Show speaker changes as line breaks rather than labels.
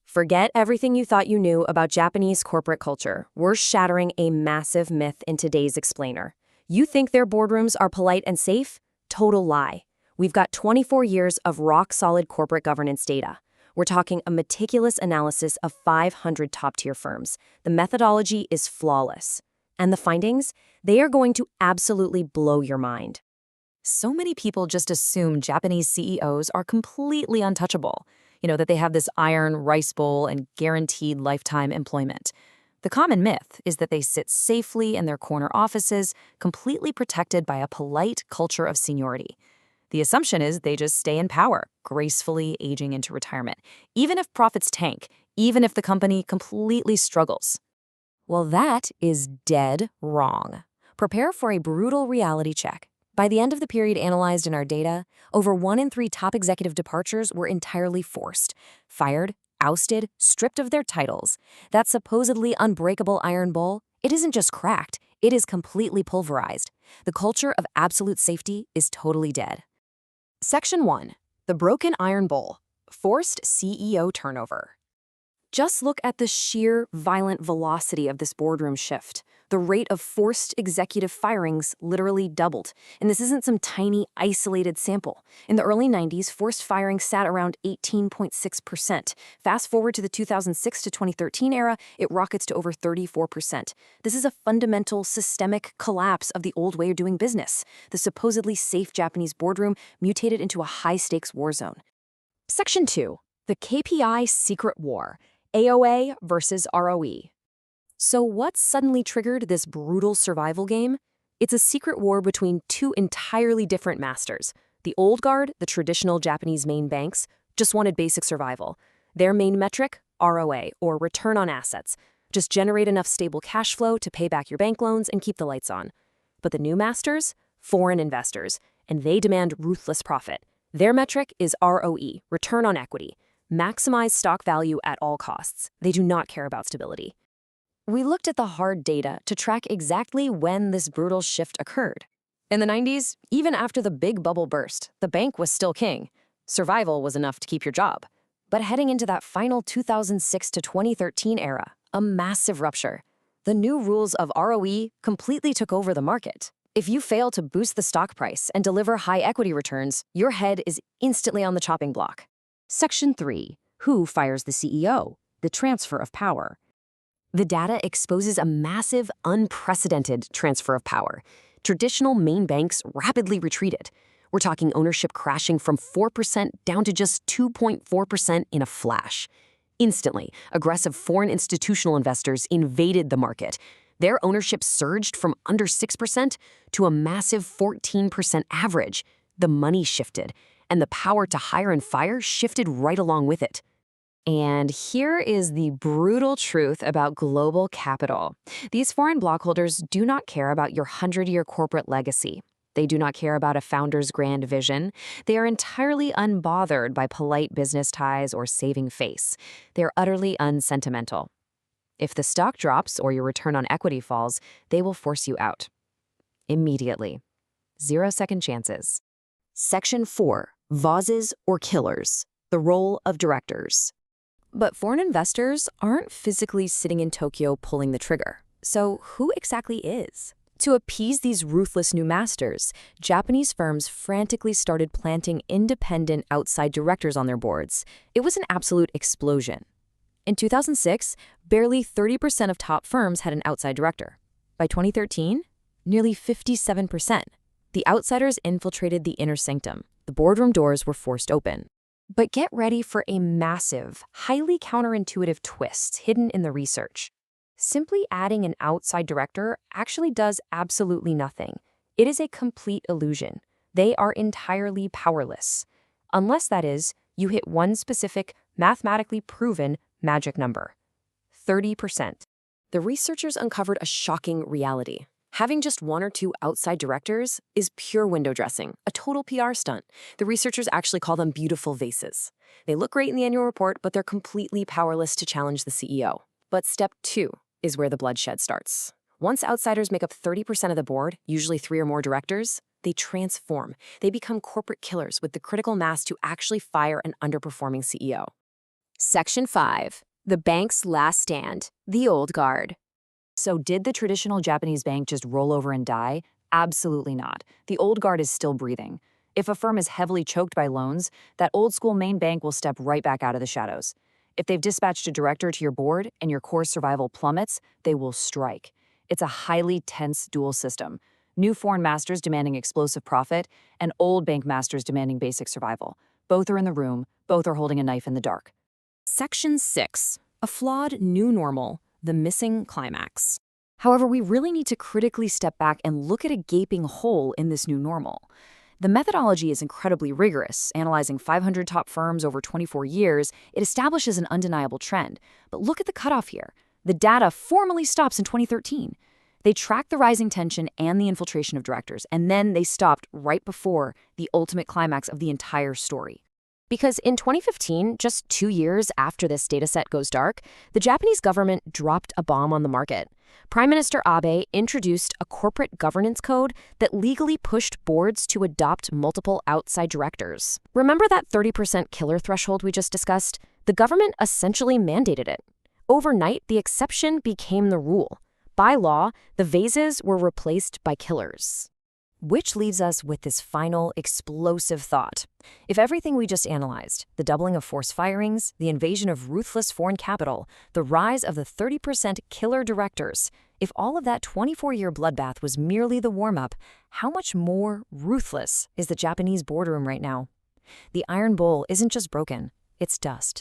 Forget everything you thought you knew about Japanese corporate culture. We're shattering a massive myth in today's explainer. You think their boardrooms are polite and safe? Total lie. We've got 24 years of rock-solid corporate governance data. We're talking a meticulous analysis of 500 top-tier firms. The methodology is flawless. And the findings? They are going to absolutely blow your mind.
So many people just assume Japanese CEOs are completely untouchable. That they have this iron rice bowl and guaranteed lifetime employment. The common myth is that they sit safely in their corner offices, completely protected by a polite culture of seniority. The assumption is they just stay in power, gracefully aging into retirement, even if profits tank, even if the company completely struggles. Well, that is dead wrong. Prepare for a brutal reality check. By the end of the period analyzed in our data, over 1 in 3 top executive departures were entirely forced, fired, ousted, stripped of their titles. That supposedly unbreakable iron bowl, it isn't just cracked, it is completely pulverized. The culture of absolute safety is totally dead. Section 1. The Broken Iron Bowl. Forced CEO Turnover. Just look at the sheer, violent velocity of this boardroom shift. The rate of forced executive firings literally doubled. And this isn't some tiny, isolated sample. In the early 90s, forced firing sat around 18.6%. Fast forward to the 2006 to 2013 era, it rockets to over 34%. This is a fundamental, systemic collapse of the old way of doing business. The supposedly safe Japanese boardroom mutated into a high-stakes war zone. Section 2. The KPI Secret War. AOA versus ROE. So what's suddenly triggered this brutal survival game? It's a secret war between two entirely different masters. The old guard, the traditional Japanese main banks, just wanted basic survival. Their main metric, ROA, or return on assets. Just generate enough stable cash flow to pay back your bank loans and keep the lights on. But the new masters? Foreign investors, and they demand ruthless profit. Their metric is ROE, return on equity. Maximize stock value at all costs. They do not care about stability. We looked at the hard data to track exactly when this brutal shift occurred. In the 90s, even after the big bubble burst, the bank was still king. Survival was enough to keep your job. But heading into that final 2006 to 2013 era, a massive rupture. The new rules of ROE completely took over the market. If you fail to boost the stock price and deliver high equity returns, your head is instantly on the chopping block. Section 3. Who fires the CEO? The transfer of power. The data exposes a massive, unprecedented transfer of power. Traditional main banks rapidly retreated. We're talking ownership crashing from 4% down to just 2.4% in a flash. Instantly, aggressive foreign institutional investors invaded the market. Their ownership surged from under 6% to a massive 14% average. The money shifted, and the power to hire and fire shifted right along with it. And here is the brutal truth about global capital. These foreign blockholders do not care about your 100-year corporate legacy. They do not care about a founder's grand vision. They are entirely unbothered by polite business ties or saving face. They are utterly unsentimental. If the stock drops or your return on equity falls, they will force you out. Immediately. 0-second chances. Section 4. Vases or killers. The role of directors. But foreign investors aren't physically sitting in Tokyo pulling the trigger. So who exactly is? To appease these ruthless new masters, Japanese firms frantically started planting independent outside directors on their boards. It was an absolute explosion. In 2006, barely 30% of top firms had an outside director. By 2013, nearly 57%. The outsiders infiltrated the inner sanctum. The boardroom doors were forced open. But get ready for a massive, highly counterintuitive twist hidden in the research. Simply adding an outside director actually does absolutely nothing. It is a complete illusion. They are entirely powerless. Unless, that is, you hit one specific, mathematically proven magic number: 30%. The researchers uncovered a shocking reality. Having just 1 or 2 outside directors is pure window dressing, a total PR stunt. The researchers actually call them beautiful vases. They look great in the annual report, but they're completely powerless to challenge the CEO. But step 2 is where the bloodshed starts. Once outsiders make up 30% of the board, usually 3 or more directors, they transform. They become corporate killers with the critical mass to actually fire an underperforming CEO.
Section 5. The bank's last stand, the old guard.
So did the traditional Japanese bank just roll over and die? Absolutely not. The old guard is still breathing. If a firm is heavily choked by loans, that old-school main bank will step right back out of the shadows. If they've dispatched a director to your board and your core survival plummets, they will strike. It's a highly tense dual system. New foreign masters demanding explosive profit, and old bank masters demanding basic survival. Both are in the room, both are holding a knife in the dark.
Section 6. A flawed new normal, the missing climax. However, we really need to critically step back and look at a gaping hole in this new normal. The methodology is incredibly rigorous. Analyzing 500 top firms over 24 years, it establishes an undeniable trend. But look at the cutoff here. The data formally stops in 2013. They tracked the rising tension and the infiltration of directors, and then they stopped right before the ultimate climax of the entire story. Because in 2015, just 2 years after this dataset goes dark, the Japanese government dropped a bomb on the market. Prime Minister Abe introduced a corporate governance code that legally pushed boards to adopt multiple outside directors. Remember that 30% killer threshold we just discussed? The government essentially mandated it. Overnight, the exception became the rule. By law, the vases were replaced by killers. Which leaves us with this final explosive thought. If everything we just analyzed, the doubling of forced firings, the invasion of ruthless foreign capital, the rise of the 30% killer directors, if all of that 24-year bloodbath was merely the warm-up, how much more ruthless is the Japanese boardroom right now? The iron bowl isn't just broken, it's dust.